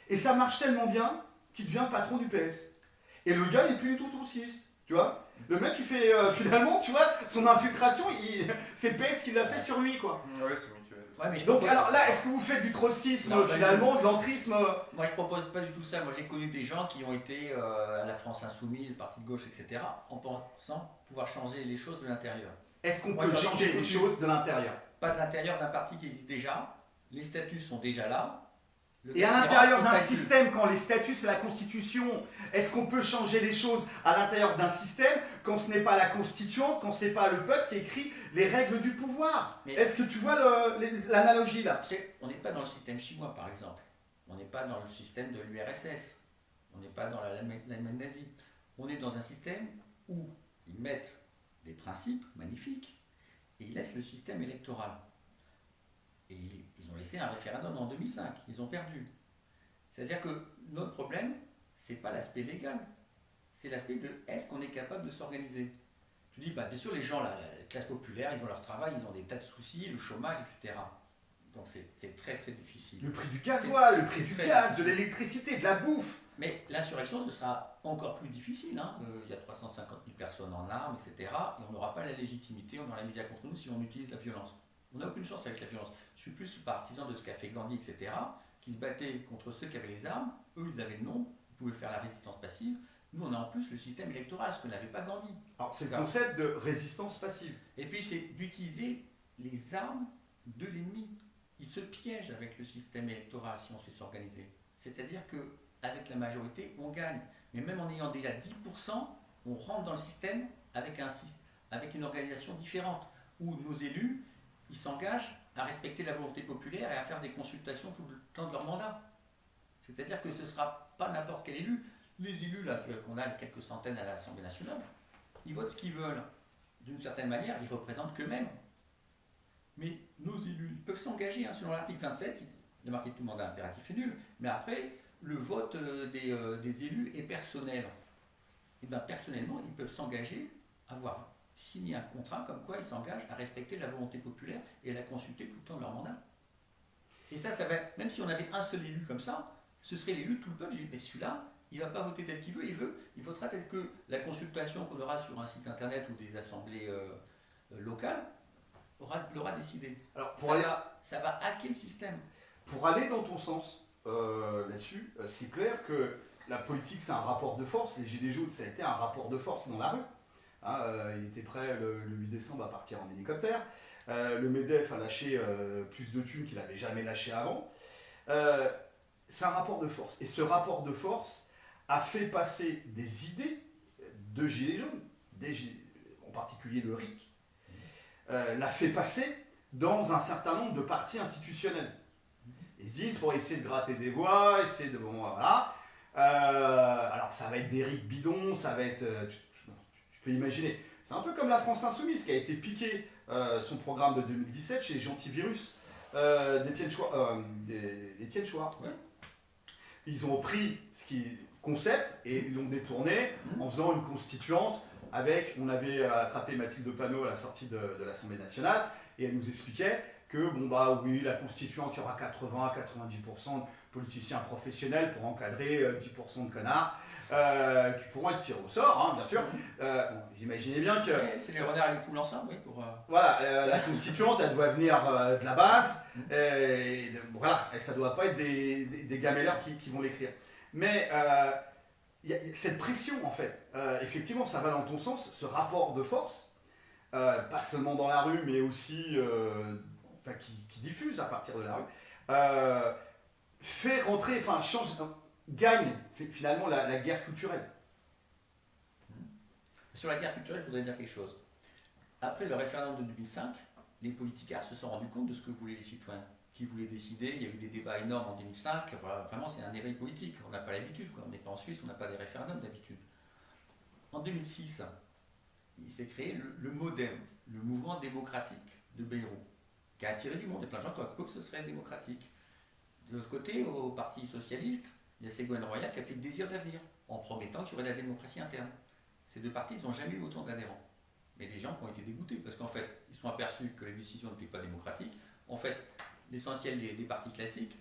Et ça marche tellement bien qu'il devient patron du PS. Et le gars, il n'est plus du tout trotskiste, tu vois. Le mec, il fait finalement, tu vois, son infiltration, c'est le PS qui l'a fait sur lui, quoi. Ouais, c'est mutuel. Ouais, mais Donc, alors là, est-ce que vous faites du trotskisme, finalement, de l'entrisme Moi, je propose pas du tout ça. Moi, j'ai connu des gens qui ont été à la France Insoumise, Parti de gauche, etc., en pensant pouvoir changer les choses de l'intérieur. Est-ce qu'on peut changer les choses de l'intérieur? Pas de l'intérieur d'un parti qui existe déjà. Les statuts sont déjà là. Et à l'intérieur d'un système, quand les statuts c'est la Constitution, est-ce qu'on peut changer les choses à l'intérieur d'un système quand ce n'est pas la Constituante, quand ce n'est pas le peuple qui écrit les règles du pouvoir? Est-ce que tu vois l'analogie là? On n'est pas dans le système chinois par exemple, on n'est pas dans le système de l'URSS, on n'est pas dans l'Allemagne nazie. On est dans un système où ils mettent des principes magnifiques et ils laissent le système électoral. Et ils ont laissé un référendum en 2005, ils ont perdu. C'est-à-dire que notre problème, ce n'est pas l'aspect légal, c'est l'aspect de est-ce qu'on est capable de s'organiser. Je dis, bien sûr, les gens, la classe populaire, ils ont leur travail, ils ont des tas de soucis, le chômage, etc. Donc c'est très très difficile. Le prix du gasoil, le prix du gaz, de l'électricité, de la bouffe. Mais l'insurrection, ce sera encore plus difficile. Hein. Il y a 350 000 personnes en armes, etc. Et on n'aura pas la légitimité, on aura les médias contre nous si on utilise la violence. On n'a aucune chance avec la violence. Je suis plus partisan de ce qu'a fait Gandhi, etc., qui se battait contre ceux qui avaient les armes. Eux, ils avaient le nom, ils pouvaient faire la résistance passive. Nous, on a en plus le système électoral, ce que n'avait pas Gandhi. Alors, c'est le concept de résistance passive. Et puis, c'est d'utiliser les armes de l'ennemi. Il se piège avec le système électoral si on sait s'organiser. C'est-à-dire qu'avec la majorité, on gagne. Mais même en ayant déjà 10%, on rentre dans le système avec une organisation différente, où nos élus, ils s'engagent à respecter la volonté populaire et à faire des consultations tout le temps de leur mandat. C'est-à-dire que ce ne sera pas n'importe quel élu. Les élus là, qu'on a, quelques centaines à l'Assemblée nationale, ils votent ce qu'ils veulent. D'une certaine manière, ils représentent qu'eux-mêmes. Mais nos élus, ils peuvent s'engager, hein, selon l'article 27, il est marqué que tout mandat impératif est nul, mais après, le vote des élus est personnel. Et bien personnellement, ils peuvent s'engager à avoir signé un contrat comme quoi ils s'engagent à respecter la volonté populaire et à la consulter tout le temps de leur mandat. Et ça va, même si on avait un seul élu comme ça, ce serait l'élu de tout le peuple. Je dis, mais celui-là, il ne va pas voter tel qu'il veut, il votera tel que la consultation qu'on aura sur un site internet ou des assemblées locales l'aura décidé. Alors, ça va hacker le système. Pour aller dans ton sens là-dessus, c'est clair que la politique, c'est un rapport de force. Les Gilets jaunes, ça a été un rapport de force dans la rue. Hein, il était prêt le 8 décembre à partir en hélicoptère. Le MEDEF a lâché plus de thunes qu'il n'avait jamais lâché avant. C'est un rapport de force. Et ce rapport de force a fait passer des idées de Gilets jaunes, en particulier le RIC, l'a fait passer dans un certain nombre de partis institutionnels. Ils se disent, pour essayer de gratter des voix, essayer de... Bon, voilà. Alors, ça va être des RIC bidons, ça va être... Tu peux imaginer. C'est un peu comme la France Insoumise qui a été piqué son programme de 2017 chez Gentivirus d'Étienne Chouard. Ouais. Ils ont pris concept et ils l'ont détourné en faisant une constituante avec, on avait attrapé Mathilde Panot à la sortie de l'Assemblée nationale et elle nous expliquait que, bon bah oui, la constituante, il y aura 80 à 90% de politiciens professionnels pour encadrer 10% de connards qui pourront être tirés au sort, hein, bien sûr. Bon, vous imaginez bien que... Ouais, c'est les renards et les poules ensemble, oui. Voilà, la constituante, elle doit venir de la base, voilà, et ça ne doit pas être des gamelleurs qui vont l'écrire. Mais il y a cette pression, en fait. Effectivement, ça va dans ton sens, ce rapport de force, pas seulement dans la rue, mais aussi qui diffuse à partir de la rue, fait rentrer, gagne finalement la guerre culturelle. Sur la guerre culturelle, je voudrais dire quelque chose. Après le référendum de 2005, les politicards se sont rendus compte de ce que voulaient les citoyens, qui voulaient décider. Il y a eu des débats énormes en 2005. Vraiment, c'est un éveil politique. On n'a pas l'habitude. On n'est pas en Suisse, on n'a pas des référendums d'habitude. En 2006, il s'est créé le MoDem, le mouvement démocratique de Bayrou, qui a attiré du monde. Il y a plein de gens qui ont cru que ce serait démocratique. De l'autre côté, au Parti socialiste, il y a Ségolène Royal qui a fait le désir d'avenir, en promettant qu'il y aurait de la démocratie interne. Ces deux partis, ils n'ont jamais eu autant d'adhérents. Mais des gens qui ont été dégoûtés, parce qu'en fait, ils sont aperçus que les décisions n'étaient pas démocratiques. En fait, l'essentiel des partis classiques,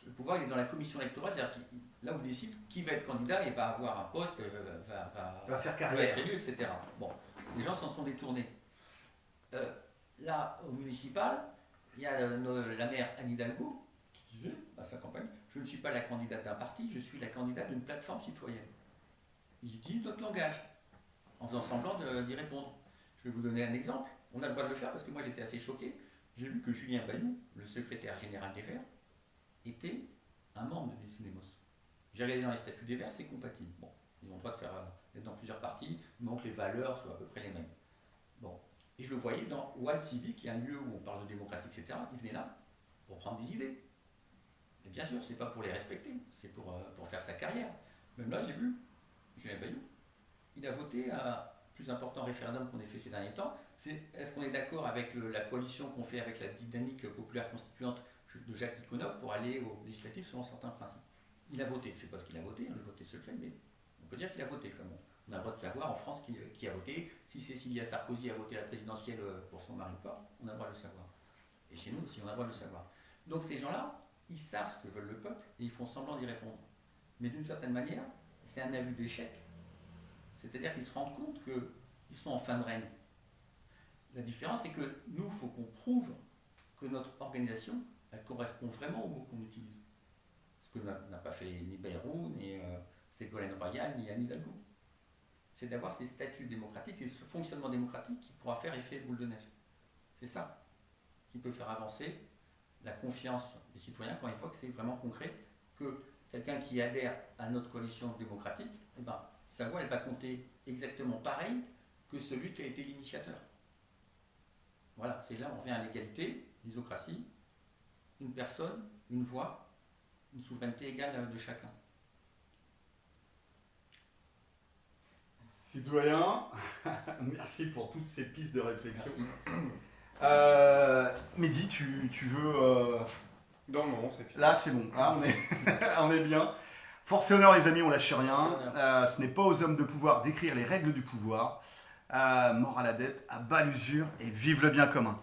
le pouvoir il est dans la commission électorale, c'est-à-dire là où il décide qui va être candidat et va avoir un poste, va faire carrière, va être élu, etc. Bon, les gens s'en sont détournés. Là, au municipal, il y a la maire Anne Hidalgo qui disait à sa campagne, je ne suis pas la candidate d'un parti, je suis la candidate d'une plateforme citoyenne. Ils utilisent notre langage, en faisant semblant d'y répondre. Je vais vous donner un exemple. On a le droit de le faire parce que moi j'étais assez choqué. J'ai vu que Julien Bayou, le secrétaire général des Verts, était un membre de Décidemos. J'ai regardé dans les statuts des Verts, c'est compatible. Bon, ils ont le droit de faire d'être dans plusieurs partis, mais que les valeurs soient à peu près les mêmes. Bon. Et je le voyais dans Wild Civic, qui est un lieu où on parle de démocratie, etc. Il venait là pour prendre des idées. Et bien sûr, c'est pas pour les respecter, c'est pour faire sa carrière. Même là, j'ai vu, Julien Bayou, il a voté à plus important référendum qu'on ait fait ces derniers temps. Est-ce qu'on est d'accord avec la coalition qu'on fait avec la dynamique populaire constituante de Jacques Tikhonov pour aller aux législatives selon certains principes? Il a voté, je ne sais pas ce qu'il a voté, le vote est secret, mais on peut dire qu'il a voté. Comme on a le droit de savoir en France qui a voté. Si Cécilia Sarkozy a voté à la présidentielle pour son mari ou pas, on a le droit de le savoir. Et chez nous aussi, on a le droit de le savoir. Donc ces gens-là, ils savent ce que veulent le peuple et ils font semblant d'y répondre. Mais d'une certaine manière, c'est un aveu d'échec. C'est-à-dire qu'ils se rendent compte qu'ils sont en fin de règne. La différence, c'est que nous, il faut qu'on prouve que notre organisation, elle correspond vraiment au mot qu'on utilise. Ce que n'a pas fait ni Bayrou, ni Ségolène Royal, ni Anne Hidalgo. C'est d'avoir ces statuts démocratiques et ce fonctionnement démocratique qui pourra faire effet boule de neige. C'est ça qui peut faire avancer la confiance des citoyens quand ils voient que c'est vraiment concret, que quelqu'un qui adhère à notre coalition démocratique, eh ben, sa voix, elle va compter exactement pareil que celui qui a été l'initiateur. Voilà, c'est là on revient à l'égalité, l'isocratie, une personne, une voix, une souveraineté égale de chacun. Citoyen, merci pour toutes ces pistes de réflexion. Mehdi, tu veux... Non, c'est fini. Là, c'est bon. Là, on est bien. Force et honneur, les amis, on lâche rien. Ce n'est pas aux hommes de pouvoir d'écrire les règles du pouvoir. Mort à la dette, à bas l'usure et vive le bien commun.